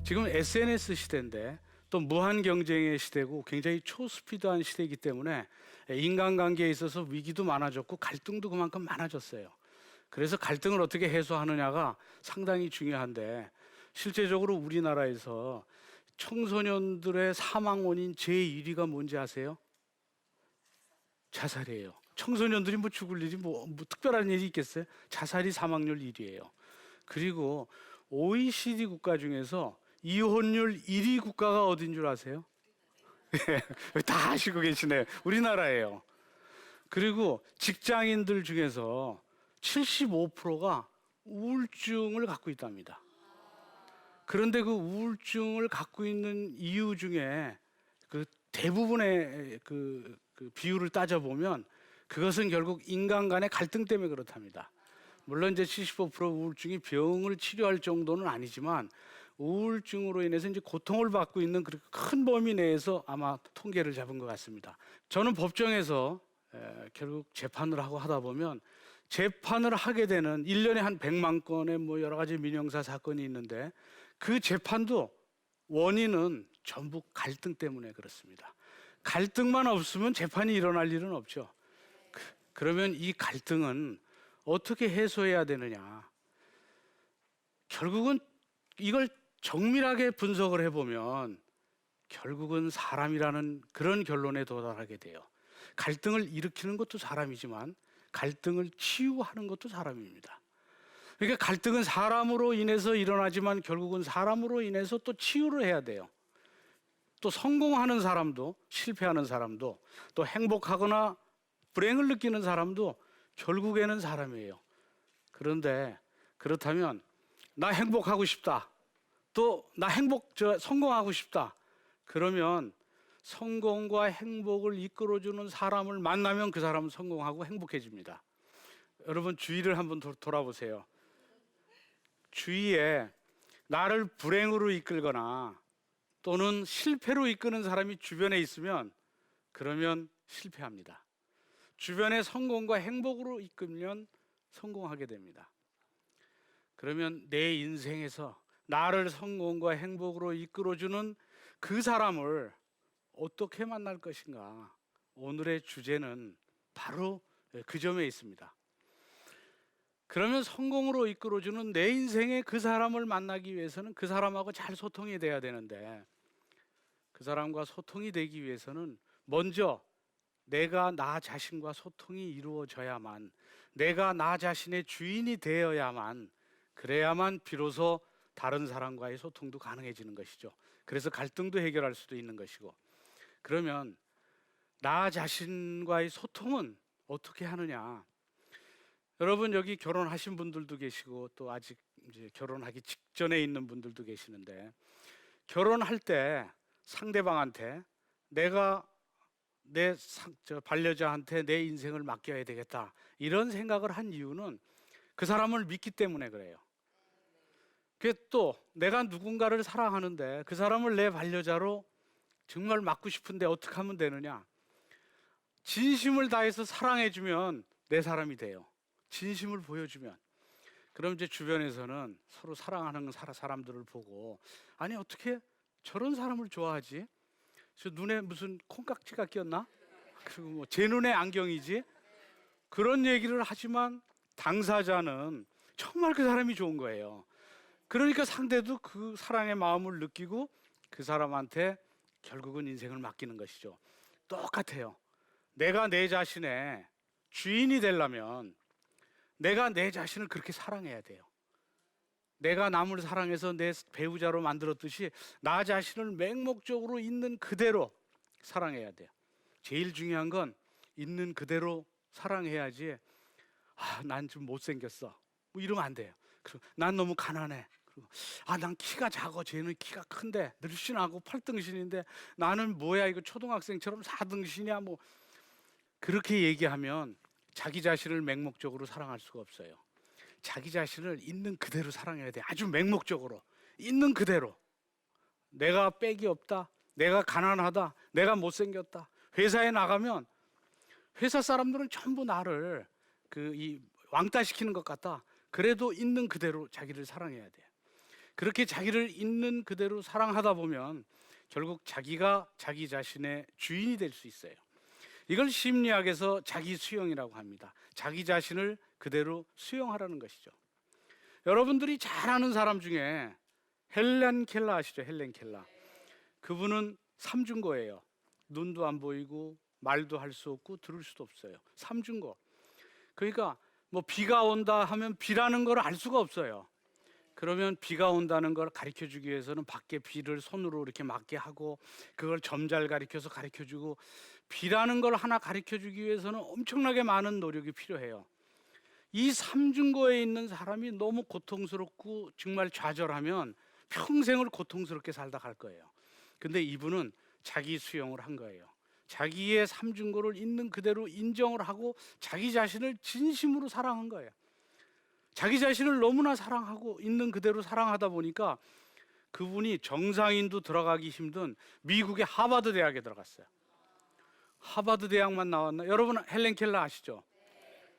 지금 SNS 시대인데 또 무한 경쟁의 시대고 굉장히 초스피드한 시대이기 때문에 인간관계에 있어서 위기도 많아졌고 갈등도 그만큼 많아졌어요. 그래서 갈등을 어떻게 해소하느냐가 상당히 중요한데 실제적으로 우리나라에서 청소년들의 사망 원인 제1위가 뭔지 아세요? 자살이에요. 청소년들이 뭐 죽을 일이 뭐 특별한 일이 있겠어요? 자살이 사망률 1위예요. 그리고 OECD 국가 중에서 이혼율 1위 국가가 어딘 줄 아세요? 다 아시고 계시네요. 우리나라예요. 그리고 직장인들 중에서 75%가 우울증을 갖고 있답니다. 그런데 그 우울증을 갖고 있는 이유 중에 그 대부분의 그 비율을 따져보면 그것은 결국 인간 간의 갈등 때문에 그렇답니다. 물론 이제 75% 우울증이 병을 치료할 정도는 아니지만 우울증으로 인해서 이제 고통을 받고 있는 그 큰 범위 내에서 아마 통계를 잡은 것 같습니다. 저는 법정에서 결국 재판을 하고 하다 보면 재판을 하게 되는 1년에 한 100만 건의 뭐 여러 가지 민형사 사건이 있는데 그 재판도 원인은 전부 갈등 때문에 그렇습니다. 갈등만 없으면 재판이 일어날 일은 없죠. 그러면 이 갈등은 어떻게 해소해야 되느냐? 결국은 이걸 정밀하게 분석을 해보면 결국은 사람이라는 그런 결론에 도달하게 돼요. 갈등을 일으키는 것도 사람이지만 갈등을 치유하는 것도 사람입니다. 그러니까 갈등은 사람으로 인해서 일어나지만 결국은 사람으로 인해서 또 치유를 해야 돼요. 또 성공하는 사람도 실패하는 사람도 또 행복하거나 불행을 느끼는 사람도 결국에는 사람이에요. 그런데 그렇다면 나 행복하고 싶다. 또 나 성공하고 싶다. 그러면 성공과 행복을 이끌어주는 사람을 만나면 그 사람은 성공하고 행복해집니다. 여러분 주위를 한번 돌아보세요. 주위에 나를 불행으로 이끌거나 또는 실패로 이끄는 사람이 주변에 있으면 그러면 실패합니다. 주변에 성공과 행복으로 이끌면 성공하게 됩니다. 그러면 내 인생에서 나를 성공과 행복으로 이끌어주는 그 사람을 어떻게 만날 것인가? 오늘의 주제는 바로 그 점에 있습니다. 그러면 성공으로 이끌어주는 내 인생의 그 사람을 만나기 위해서는 그 사람하고 잘 소통이 돼야 되는데 그 사람과 소통이 되기 위해서는 먼저 내가 나 자신과 소통이 이루어져야만, 내가 나 자신의 주인이 되어야만, 그래야만 비로소 다른 사람과의 소통도 가능해지는 것이죠. 그래서 갈등도 해결할 수도 있는 것이고. 그러면 나 자신과의 소통은 어떻게 하느냐? 여러분 여기 결혼하신 분들도 계시고 또 아직 이제 결혼하기 직전에 있는 분들도 계시는데 결혼할 때 상대방한테 내가 내 반려자한테 내 인생을 맡겨야 되겠다 이런 생각을 한 이유는 그 사람을 믿기 때문에 그래요. 그게 또 내가 누군가를 사랑하는데 그 사람을 내 반려자로 정말 맡고 싶은데 어떻게 하면 되느냐? 진심을 다해서 사랑해주면 내 사람이 돼요. 진심을 보여주면. 그럼 이제 주변에서는 서로 사랑하는 사람들을 보고 아니 어떻게 저런 사람을 좋아하지? 저 눈에 무슨 콩깍지가 꼈나? 그리고 뭐 제 눈에 안경이지? 그런 얘기를 하지만 당사자는 정말 그 사람이 좋은 거예요. 그러니까 상대도 그 사랑의 마음을 느끼고 그 사람한테 결국은 인생을 맡기는 것이죠. 똑같아요. 내가 내 자신의 주인이 되려면 내가 내 자신을 그렇게 사랑해야 돼요. 내가 남을 사랑해서 내 배우자로 만들었듯이 나 자신을 맹목적으로 있는 그대로 사랑해야 돼요. 제일 중요한 건 있는 그대로 사랑해야지 난 좀 못생겼어 뭐 이러면 안 돼요. 그리고 난 너무 가난해. 그리고 난 키가 작아. 쟤는 키가 큰데 늘씬하고 8등신인데 나는 뭐야 이거 초등학생처럼 4등신이야 뭐 그렇게 얘기하면 자기 자신을 맹목적으로 사랑할 수가 없어요. 자기 자신을 있는 그대로 사랑해야 돼. 아주 맹목적으로 있는 그대로. 내가 빽이 없다. 내가 가난하다. 내가 못생겼다. 회사에 나가면 회사 사람들은 전부 나를 왕따 시키는 것 같다. 그래도 있는 그대로 자기를 사랑해야 돼요. 그렇게 자기를 있는 그대로 사랑하다 보면 결국 자기가 자기 자신의 주인이 될 수 있어요. 이걸 심리학에서 자기 수용이라고 합니다. 자기 자신을 그대로 수용하라는 것이죠. 여러분들이 잘 아는 사람 중에 헬렌 켈러 아시죠? 헬렌 켈러. 그분은 삼중고예요. 눈도 안 보이고 말도 할 수 없고 들을 수도 없어요. 삼중고. 그러니까 뭐 비가 온다 하면 비라는 걸 알 수가 없어요. 그러면 비가 온다는 걸 가르쳐 주기 위해서는 밖에 비를 손으로 이렇게 맞게 하고 그걸 점잘 가르쳐서 가르쳐 주고, 비라는 걸 하나 가르쳐 주기 위해서는 엄청나게 많은 노력이 필요해요. 이 삼중고에 있는 사람이 너무 고통스럽고 정말 좌절하면 평생을 고통스럽게 살다 갈 거예요. 근데 이분은 자기 수용을 한 거예요. 자기의 삼중고를 있는 그대로 인정을 하고 자기 자신을 진심으로 사랑한 거예요. 자기 자신을 너무나 사랑하고 있는 그대로 사랑하다 보니까 그분이 정상인도 들어가기 힘든 미국의 하버드 대학에 들어갔어요. 하버드 대학만 나왔나? 여러분 헬렌 켈러 아시죠?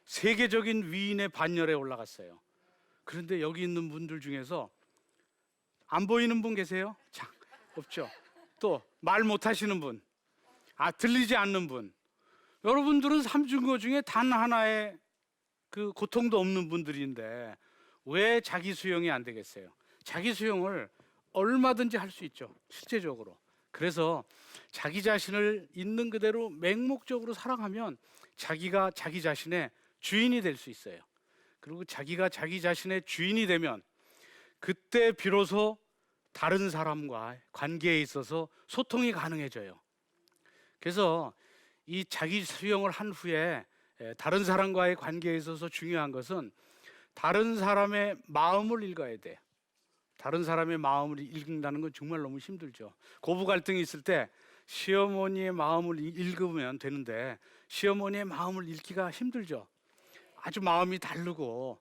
세계적인 위인의 반열에 올라갔어요. 그런데 여기 있는 분들 중에서 안 보이는 분 계세요? 자, 없죠. 또 말 못하시는 분, 들리지 않는 분. 여러분들은 삼중고 중에 단 하나의 그 고통도 없는 분들인데 왜 자기 수용이 안 되겠어요? 자기 수용을 얼마든지 할 수 있죠, 실제적으로. 그래서 자기 자신을 있는 그대로 맹목적으로 사랑하면 자기가 자기 자신의 주인이 될 수 있어요. 그리고 자기가 자기 자신의 주인이 되면 그때 비로소 다른 사람과 관계에 있어서 소통이 가능해져요. 그래서 이 자기 수용을 한 후에 다른 사람과의 관계에 있어서 중요한 것은 다른 사람의 마음을 읽어야 돼요. 다른 사람의 마음을 읽는다는 건 정말 너무 힘들죠. 고부 갈등이 있을 때 시어머니의 마음을 읽으면 되는데 시어머니의 마음을 읽기가 힘들죠. 아주 마음이 다르고,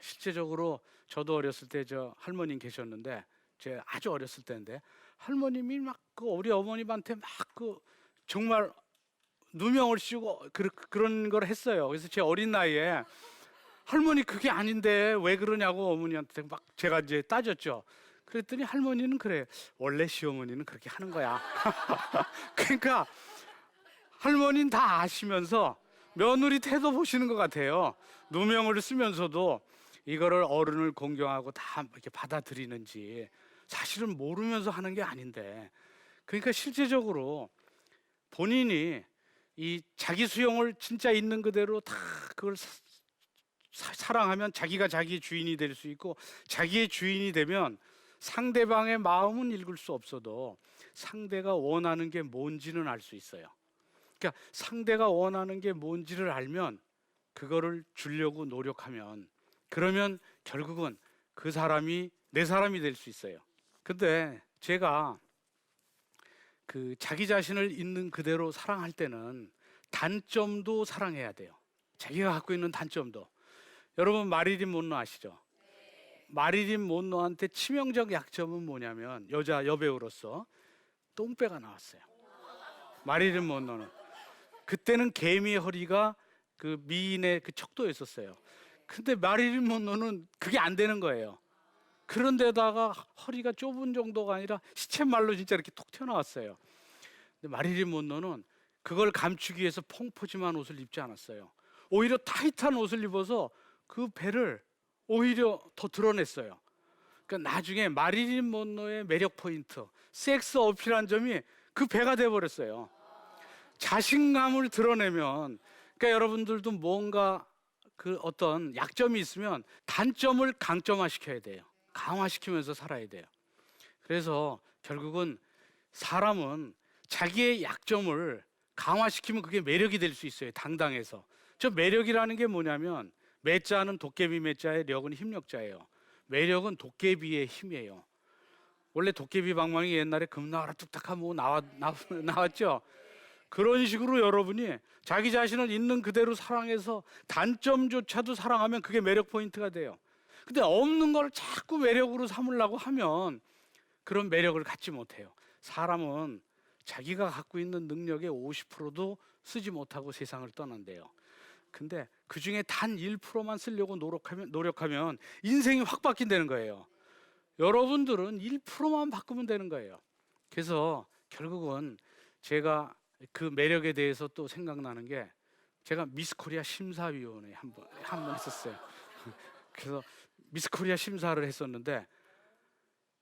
실제적으로 저도 어렸을 때 저 할머님 계셨는데, 제가 아주 어렸을 때인데 할머님이 막 그 우리 어머님한테 막 그 정말 누명을 씌우고 그런 걸 했어요. 그래서 제 어린 나이에 할머니 그게 아닌데 왜 그러냐고 어머니한테 막 제가 이제 따졌죠. 그랬더니 할머니는 그래, 원래 시어머니는 그렇게 하는 거야. 그러니까 할머니는 다 아시면서 며느리 태도 보시는 것 같아요. 누명을 쓰면서도 이거를 어른을 공경하고 다 이렇게 받아들이는지 사실은 모르면서 하는 게 아닌데, 그러니까 실제적으로 본인이 이 자기 수용을 진짜 있는 그대로 다 그걸 사랑하면 자기가 자기의 주인이 될 수 있고, 자기의 주인이 되면 상대방의 마음은 읽을 수 없어도 상대가 원하는 게 뭔지는 알 수 있어요. 그러니까 상대가 원하는 게 뭔지를 알면 그거를 주려고 노력하면, 그러면 결국은 그 사람이 내 사람이 될 수 있어요. 근데 제가 그 자기 자신을 있는 그대로 사랑할 때는 단점도 사랑해야 돼요. 자기가 갖고 있는 단점도. 여러분 마릴린 monroe 아시죠? 마릴린 monroe한테 치명적 약점은 뭐냐면, 여자 여배우로서 똥배가 나왔어요. 마릴린 monroe는 그때는 개미의 허리가 그 미인의 그 척도에 있었어요. 근데 마릴린 monroe는 그게 안 되는 거예요. 그런데다가 허리가 좁은 정도가 아니라 시쳇말로 진짜 이렇게 톡 튀어나왔어요. 근데 마릴린 monroe는 그걸 감추기 위해서 펑퍼짐한 옷을 입지 않았어요. 오히려 타이트한 옷을 입어서 그 배를 오히려 더 드러냈어요. 그러니까 나중에 마릴린 monroe의 매력 포인트, 섹스 어필한 점이 그 배가 돼버렸어요. 자신감을 드러내면, 그러니까 여러분들도 뭔가 그 어떤 약점이 있으면 단점을 강점화시켜야 돼요. 강화시키면서 살아야 돼요. 그래서 결국은 사람은 자기의 약점을 강화시키면 그게 매력이 될 수 있어요. 당당해서. 저 매력이라는 게 뭐냐면, 매자는 도깨비 매자의 력은 힘력자예요. 매력은 도깨비의 힘이에요. 원래 도깨비 방망이 옛날에 금나와라 뚝딱하면 뭐 나왔죠. 그런 식으로 여러분이 자기 자신을 있는 그대로 사랑해서 단점조차도 사랑하면 그게 매력 포인트가 돼요. 근데 없는 걸 자꾸 매력으로 삼으려고 하면 그런 매력을 갖지 못해요. 사람은 자기가 갖고 있는 능력의 50%도 쓰지 못하고 세상을 떠난대요. 근데 그 중에 단 1%만 쓰려고 노력하면 인생이 확 바뀐다는 거예요. 여러분들은 1%만 바꾸면 되는 거예요. 그래서 결국은 제가 그 매력에 대해서 또 생각나는 게, 제가 미스코리아 심사위원회 한 번 했었어요. 그래서 미스코리아 심사를 했었는데,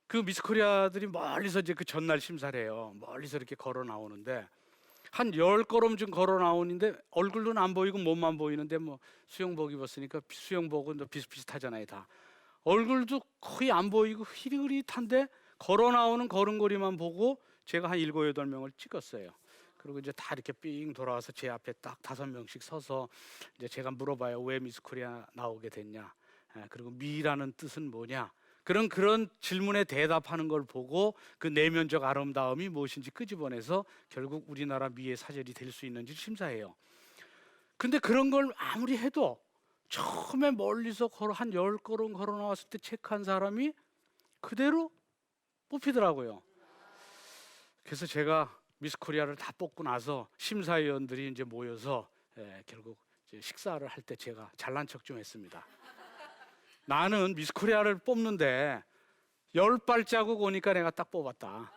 그 미스코리아들이 멀리서 이제 그 전날 심사를 해요. 멀리서 이렇게 걸어 나오는데 한 10걸음쯤 걸어 나오는데 얼굴은 안 보이고 몸만 보이는데, 뭐 수영복 입었으니까 수영복은 또 비슷비슷하잖아요. 다 얼굴도 거의 안 보이고 흐릿흐릿한데 걸어 나오는 걸음걸이만 보고 제가 한 7, 8명을 찍었어요. 그리고 이제 다 이렇게 삥 돌아와서 제 앞에 딱 5명씩 서서 이제 제가 물어봐요. 왜 미스 코리아 나오게 됐냐? 그리고 미라는 뜻은 뭐냐? 그런 질문에 대답하는 걸 보고 그 내면적 아름다움이 무엇인지 끄집어내서 결국 우리나라 미의 사절이 될 수 있는지 심사해요. 근데 그런 걸 아무리 해도 처음에 멀리서 한 10걸음 걸어 나왔을 때 체크한 사람이 그대로 뽑히더라고요. 그래서 제가 미스 코리아를 다 뽑고 나서 심사위원들이 이제 모여서 결국 이제 식사를 할 때 제가 잘난 척 좀 했습니다. 나는 미스 코리아를 뽑는데 10발자국 오니까 내가 딱 뽑았다.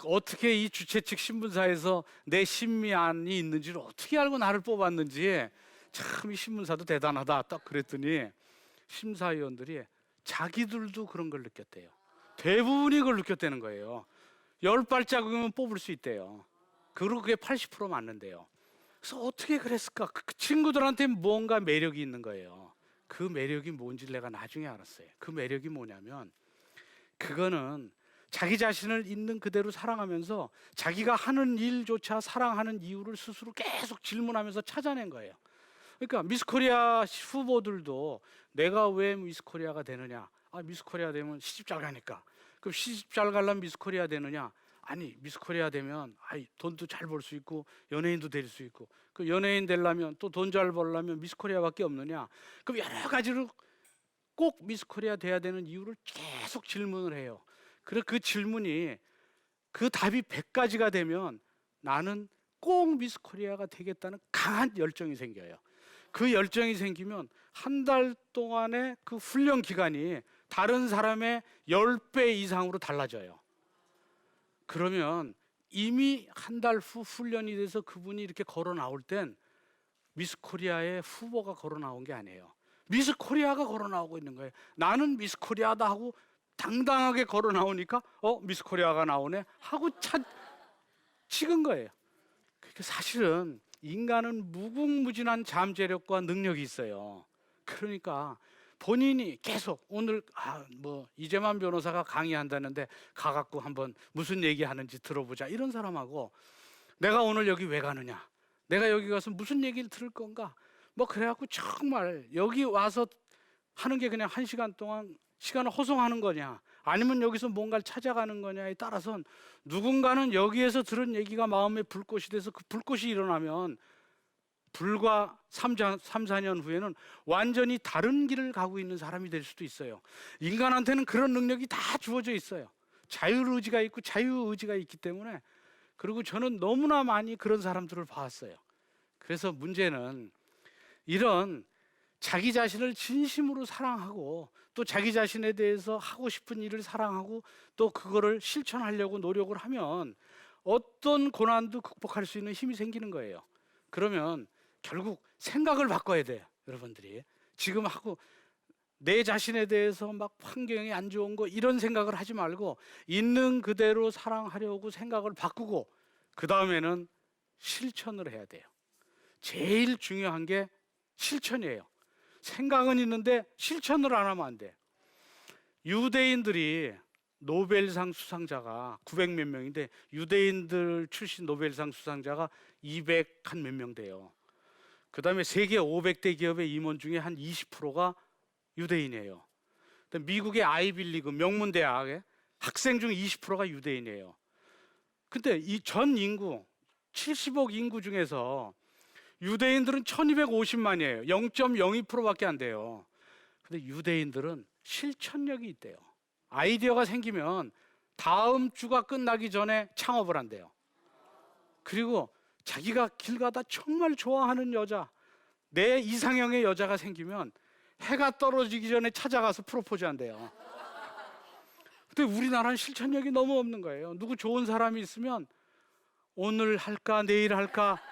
어떻게 이 주최 측 신문사에서 내 심미안이 있는지를 어떻게 알고 나를 뽑았는지, 참 이 신문사도 대단하다. 딱 그랬더니 심사위원들이 자기들도 그런 걸 느꼈대요. 대부분이 그걸 느꼈다는 거예요. 10발자국이면 뽑을 수 있대요. 그리고 그게 80% 맞는데요. 그래서 어떻게 그랬을까? 그 친구들한테 뭔가 매력이 있는 거예요. 그 매력이 뭔지 내가 나중에 알았어요. 그 매력이 뭐냐면, 그거는 자기 자신을 있는 그대로 사랑하면서 자기가 하는 일조차 사랑하는 이유를 스스로 계속 질문하면서 찾아낸 거예요. 그러니까 미스코리아 후보들도 내가 왜 미스코리아가 되느냐? 미스코리아 되면 시집 잘 가니까. 그럼 시집 잘 가려면 미스코리아 되느냐? 아니, 미스코리아 되면 돈도 잘 벌 수 있고 연예인도 될 수 있고, 그 연예인 되려면 또 돈 잘 벌려면 미스코리아밖에 없느냐? 그럼 여러 가지로 꼭 미스코리아 돼야 되는 이유를 계속 질문을 해요. 그래, 그 질문이, 그 답이 100가지가 되면 나는 꼭 미스코리아가 되겠다는 강한 열정이 생겨요. 그 열정이 생기면 한 달 동안의 그 훈련 기간이 다른 사람의 10배 이상으로 달라져요. 그러면 이미 한 달 후 훈련이 돼서 그분이 이렇게 걸어 나올 땐 미스 코리아의 후보가 걸어 나온 게 아니에요. 미스 코리아가 걸어 나오고 있는 거예요. 나는 미스 코리아다 하고 당당하게 걸어 나오니까 미스 코리아가 나오네 하고 찍은 거예요. 그러니까 사실은 인간은 무궁무진한 잠재력과 능력이 있어요. 그러니까 본인이 계속 오늘 이재만 변호사가 강의한다는데 가갖고 한번 무슨 얘기하는지 들어보자, 이런 사람하고 내가 오늘 여기 왜 가느냐, 내가 여기 가서 무슨 얘기를 들을 건가, 그래갖고 정말 여기 와서 하는 게 그냥 1시간 동안 시간을 허송하는 거냐, 아니면 여기서 뭔가를 찾아가는 거냐에 따라서는 누군가는 여기에서 들은 얘기가 마음에 불꽃이 돼서 그 불꽃이 일어나면 불과 3, 4년 후에는 완전히 다른 길을 가고 있는 사람이 될 수도 있어요. 인간한테는 그런 능력이 다 주어져 있어요. 자율의지가 있고 자유의지가 있기 때문에. 그리고 저는 너무나 많이 그런 사람들을 봤어요. 그래서 문제는 이런 자기 자신을 진심으로 사랑하고 또 자기 자신에 대해서 하고 싶은 일을 사랑하고 또 그거를 실천하려고 노력을 하면 어떤 고난도 극복할 수 있는 힘이 생기는 거예요. 그러면 결국 생각을 바꿔야 돼요. 여러분들이 지금 하고 내 자신에 대해서 환경이 안 좋은 거 이런 생각을 하지 말고 있는 그대로 사랑하려고 생각을 바꾸고 그 다음에는 실천을 해야 돼요. 제일 중요한 게 실천이에요. 생각은 있는데 실천을 안 하면 안 돼. 유대인들이 노벨상 수상자가 900몇 명인데 유대인들 출신 노벨상 수상자가 200한 몇 명 돼요. 그 다음에 세계 500대 기업의 임원 중에 한 20%가 유대인이에요. 미국의 아이빌리그 명문대학의 학생 중 20%가 유대인이에요. 근데 이 전 인구 70억 인구 중에서 유대인들은 1250만이에요. 0.02%밖에 안 돼요. 근데 유대인들은 실천력이 있대요. 아이디어가 생기면 다음 주가 끝나기 전에 창업을 한대요. 그리고 자기가 길 가다 정말 좋아하는 여자, 내 이상형의 여자가 생기면 해가 떨어지기 전에 찾아가서 프로포즈 한대요. 근데 우리나라는 실천력이 너무 없는 거예요. 누구 좋은 사람이 있으면 오늘 할까 내일 할까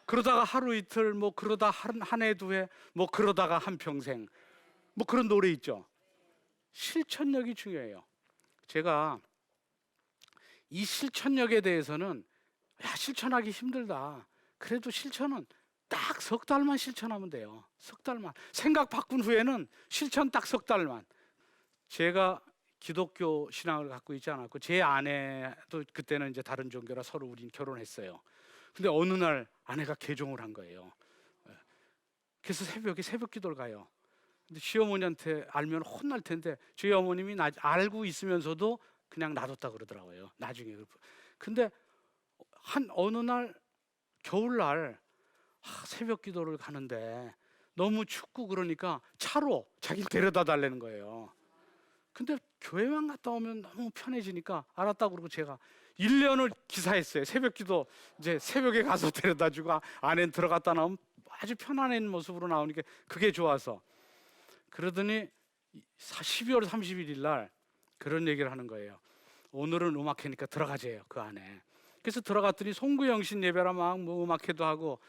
그러다가 하루 이틀 뭐 그러다 한 해 두 해 뭐 그러다가 한평생 뭐 그런 노래 있죠. 실천력이 중요해요. 제가 이 실천력에 대해서는 실천하기 힘들다. 그래도 실천은 딱 석 달만 실천하면 돼요. 석 달만. 생각 바꾼 후에는 실천 딱 석 달만. 제가 기독교 신앙을 갖고 있지 않았고 제 아내도 그때는 이제 다른 종교라 서로 우린 결혼했어요. 근데 어느 날 아내가 개종을 한 거예요. 그래서 새벽에 새벽 기도를 가요. 근데 시어머니한테 알면 혼날 텐데 저희 어머님이 알고 있으면서도 그냥 놔뒀다 그러더라고요. 나중에. 근데 어느 날 겨울날 새벽 기도를 가는데 너무 춥고 그러니까 차로 자기를 데려다 달라는 거예요. 근데 교회만 갔다 오면 너무 편해지니까 알았다고 그러고 제가 1년을 기사했어요. 새벽 기도 이제 새벽에 가서 데려다 주고 안에 들어갔다 나오면 아주 편안한 모습으로 나오니까 그게 좋아서. 그러더니 12월 31일 날 그런 얘기를 하는 거예요. 오늘은 음악회니까 들어가재요, 그 안에. 그래서 들어갔더니 송구영신 예배라 막 뭐 음악회도 하고,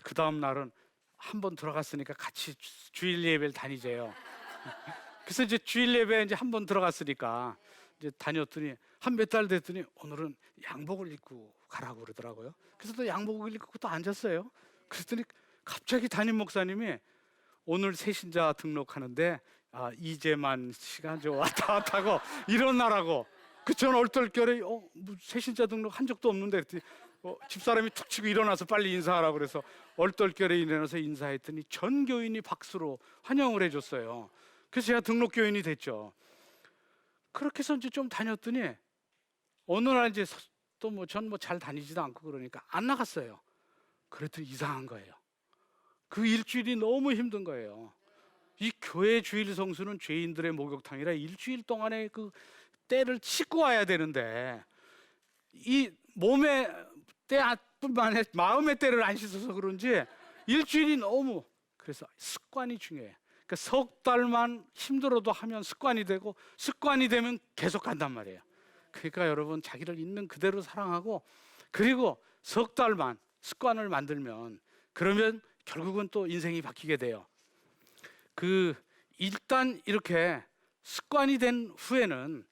그 다음 날은 한 번 들어갔으니까 같이 주일 예배를 다니재요. 그래서 이제 주일 예배 이제 한 번 들어갔으니까 이제 다녔더니 한 몇 달 됐더니 오늘은 양복을 입고 가라고 그러더라고요. 그래서 또 양복을 입고 또 앉았어요. 그랬더니 갑자기 담임 목사님이 오늘 새신자 등록하는데 이제만 시간 좀 왔다 갔다 하고 일어나라고. 저는 얼떨결에 뭐 새신자 등록 한 적도 없는데 그랬더니 집사람이 툭 치고 일어나서 빨리 인사하라고 그래서 얼떨결에 일어나서 인사했더니 전 교인이 박수로 환영을 해줬어요. 그래서 제가 등록 교인이 됐죠. 그렇게 해서 이제 좀 다녔더니 어느 날 이제 또 뭐 전 뭐 잘 다니지도 않고 그러니까 안 나갔어요. 그랬더니 이상한 거예요. 그 일주일이 너무 힘든 거예요. 이 교회 주일 성수는 죄인들의 목욕탕이라 일주일 동안에 그 때를 씻고 와야 되는데 이 몸의 때뿐만 아니라 마음의 때를 안 씻어서 그런지 일주일이 너무. 그래서 습관이 중요해요. 그러니까 석 달만 힘들어도 하면 습관이 되고 습관이 되면 계속 간단 말이에요. 그러니까 여러분 자기를 있는 그대로 사랑하고 그리고 석 달만 습관을 만들면 그러면 결국은 또 인생이 바뀌게 돼요. 일단 이렇게 습관이 된 후에는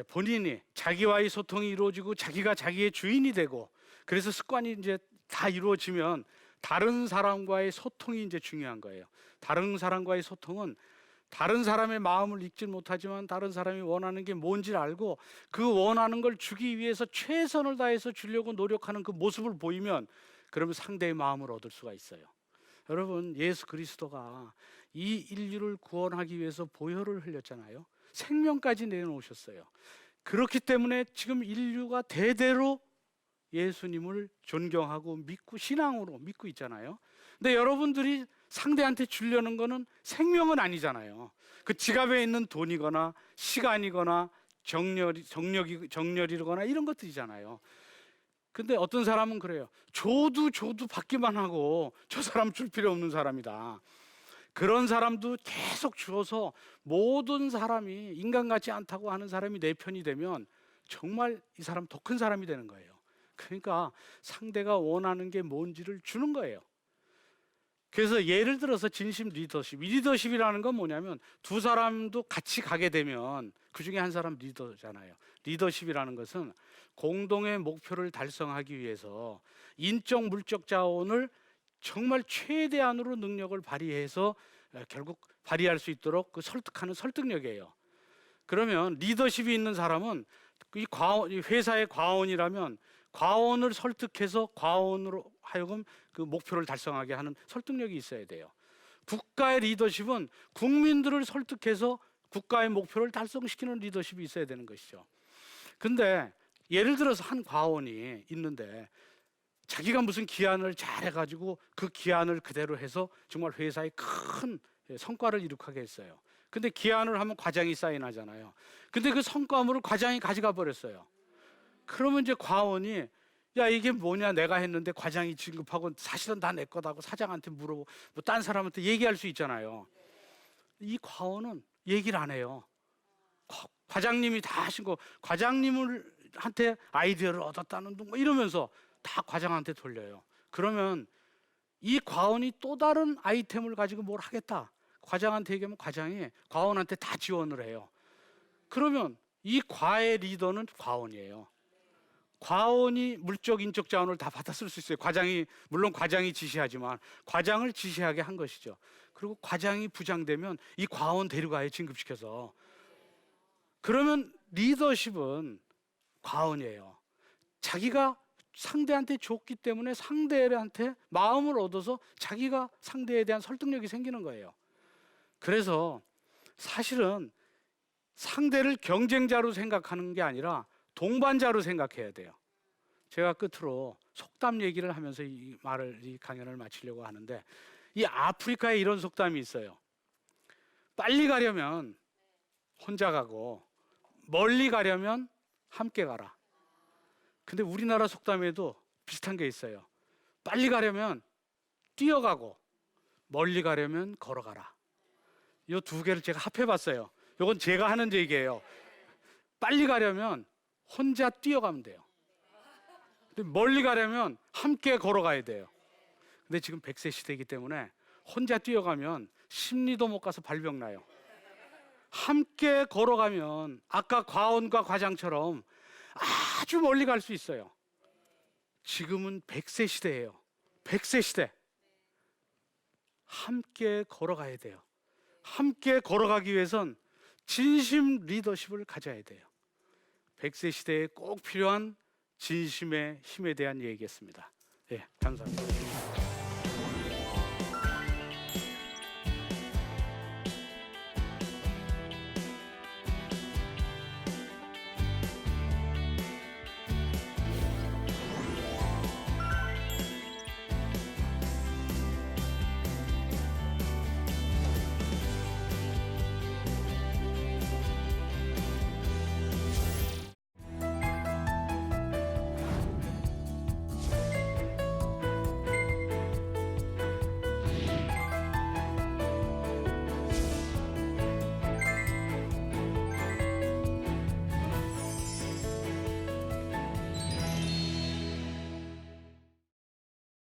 본인이 자기와의 소통이 이루어지고 자기가 자기의 주인이 되고 그래서 습관이 이제 다 이루어지면 다른 사람과의 소통이 이제 중요한 거예요. 다른 사람과의 소통은 다른 사람의 마음을 읽지 못하지만 다른 사람이 원하는 게 뭔지를 알고 그 원하는 걸 주기 위해서 최선을 다해서 주려고 노력하는 그 모습을 보이면 그러면 상대의 마음을 얻을 수가 있어요. 여러분 예수 그리스도가 이 인류를 구원하기 위해서 보혈을 흘렸잖아요. 생명까지 내놓으셨어요. 그렇기 때문에 지금 인류가 대대로 예수님을 존경하고 믿고 신앙으로 믿고 있잖아요. 근데 여러분들이 상대한테 주려는 거는 생명은 아니잖아요. 그 지갑에 있는 돈이거나 시간이거나 정열이거나 이런 것들이잖아요. 근데 어떤 사람은 그래요. 줘도 받기만 하고 저 사람 줄 필요 없는 사람이다. 그런 사람도 계속 주어서 모든 사람이 인간 같지 않다고 하는 사람이 내 편이 되면 정말 이 사람 더 큰 사람이 되는 거예요. 그러니까 상대가 원하는 게 뭔지를 주는 거예요. 그래서 예를 들어서 진심 리더십. 이 리더십이라는 건 뭐냐면 두 사람도 같이 가게 되면 그 중에 한 사람 리더잖아요. 리더십이라는 것은 공동의 목표를 달성하기 위해서 인적 물적 자원을 정말 최대한으로 능력을 발휘해서 결국 발휘할 수 있도록 그 설득하는 설득력이에요. 그러면 리더십이 있는 사람은 이 회사의 과원이라면 과원을 설득해서 과원으로 하여금 그 목표를 달성하게 하는 설득력이 있어야 돼요. 국가의 리더십은 국민들을 설득해서 국가의 목표를 달성시키는 리더십이 있어야 되는 것이죠. 근데 예를 들어서 한 과원이 있는데 자기가 무슨 기한을 잘 해가지고 그 기한을 그대로 해서 정말 회사에 큰 성과를 이룩하게 했어요. 근데 기한을 하면 과장이 사인하잖아요. 근데 그 성과물을 과장이 가져가 버렸어요. 그러면 이제 과원이 야 이게 뭐냐 내가 했는데 과장이 진급하고 사실은 다 내 거다고 사장한테 물어보고 뭐 딴 사람한테 얘기할 수 있잖아요. 이 과원은 얘기를 안 해요. 과장님이 다 하신 거 과장님한테 아이디어를 얻었다는 둥 뭐 이러면서 다 과장한테 돌려요. 그러면 이 과원이 또 다른 아이템을 가지고 뭘 하겠다. 과장한테 얘기하면 과장이 과원한테 다 지원을 해요. 그러면 이 과의 리더는 과원이에요. 과원이 물적, 인적 자원을 다 받아 쓸 수 있어요. 물론 과장이 지시하지만 과장을 지시하게 한 것이죠. 그리고 과장이 부장되면 이 과원 데려가요, 진급시켜서. 그러면 리더십은 과원이에요. 자기가 상대한테 줬기 때문에 상대한테 마음을 얻어서 자기가 상대에 대한 설득력이 생기는 거예요. 그래서 사실은 상대를 경쟁자로 생각하는 게 아니라 동반자로 생각해야 돼요. 제가 끝으로 속담 얘기를 하면서 이 강연을 마치려고 하는데, 이 아프리카에 이런 속담이 있어요. 빨리 가려면 혼자 가고 멀리 가려면 함께 가라. 근데 우리나라 속담에도 비슷한 게 있어요. 빨리 가려면 뛰어가고 멀리 가려면 걸어가라. 이 두 개를 제가 합해봤어요. 이건 제가 하는 얘기예요. 빨리 가려면 혼자 뛰어가면 돼요. 근데 멀리 가려면 함께 걸어가야 돼요. 근데 지금 100세 시대이기 때문에 혼자 뛰어가면 심리도 못 가서 발병 나요. 함께 걸어가면 아까 과원과 과장처럼 아주 멀리 갈 수 있어요. 지금은 100세 시대예요. 100세 시대. 함께 걸어가야 돼요. 함께 걸어가기 위해선 진심 리더십을 가져야 돼요. 100세 시대에 꼭 필요한 진심의 힘에 대한 얘기였습니다. 예, 감사합니다.